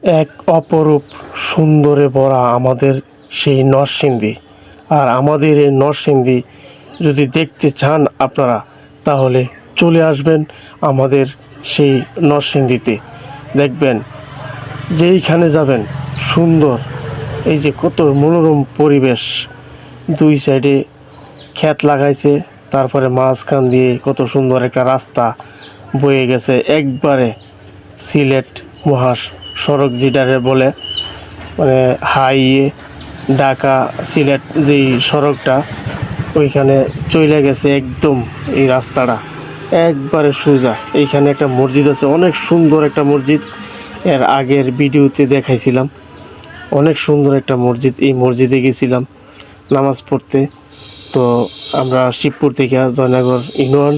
এক অপরূপ সুন্দরে ভরা আমাদের সেই নরসিংদী। আর আমাদের এই নরসিংদী যদি দেখতে চান আপনারা, তাহলে চলে আসবেন আমাদের সেই নরসিংদীতে। দেখবেন যেইখানে যাবেন সুন্দর, এই যে কত মনোরম পরিবেশ, দুই সাইডে ক্ষেত লাগাইছে, তারপরে মাঝখান দিয়ে কত সুন্দর একটা রাস্তা বয়ে গেছে একবারে সিলেট মহাসড়ক যেটারে বলে, মানে হাইওয়ে ঢাকা সিলেট যেই সড়কটা, ওইখানে চলে গেছে একদম এই রাস্তাটা একবারে সোজা। এইখানে একটা মসজিদ আছে, অনেক সুন্দর একটা মসজিদ, এর আগের ভিডিওতে দেখাইছিলাম। অনেক সুন্দর একটা মসজিদ, এই মসজিদে গেছিলাম নামাজ পড়তে। তো আমরা শিবপুর থেকে, জয়নগর ইউনিয়ন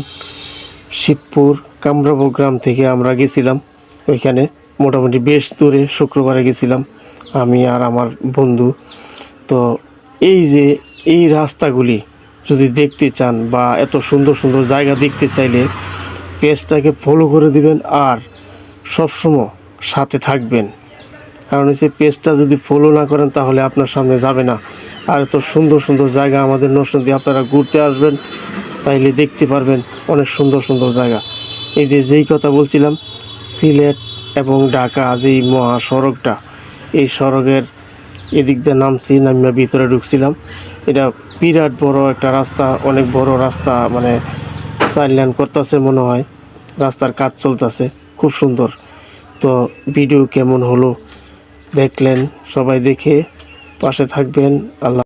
শিবপুর কামরাবো গ্রাম থেকে আমরা গেছিলাম ওইখানে, মোটামুটি বেশ দূরে। শুক্রবারে গেছিলাম আমি আর আমার বন্ধু। তো এই যে এই রাস্তাগুলি যদি দেখতে চান বা এত সুন্দর সুন্দর জায়গা দেখতে চাইলে পেজটাকে ফলো করে দিবেন আর সবসময় সাথে থাকবেন। কারণ হচ্ছে পেজটা যদি ফলো না করেন তাহলে আপনার সামনে যাবে না। আর এত সুন্দর সুন্দর জায়গা আমাদের নরসিংদী, আপনারা ঘুরতে আসবেন তাইলে দেখতে পারবেন অনেক সুন্দর সুন্দর জায়গা। এই যে যেই কথা বলছিলাম, সিলেট এবং ঢাকা যেই মহাসড়কটা, এই সড়কের এদিক দিয়ে নামছি, নামিয়া ভিতরে ঢুকছিলাম। এটা বিরাট বড় একটা রাস্তা, অনেক বড় রাস্তা, মানে 4 লেন করতেছে মনে হয়, রাস্তার কাজ চলতেছে, খুব সুন্দর। তো ভিডিও কেমন হলো দেখলেন, সবাই দেখে পাশে থাকবেন। আল্লাহ।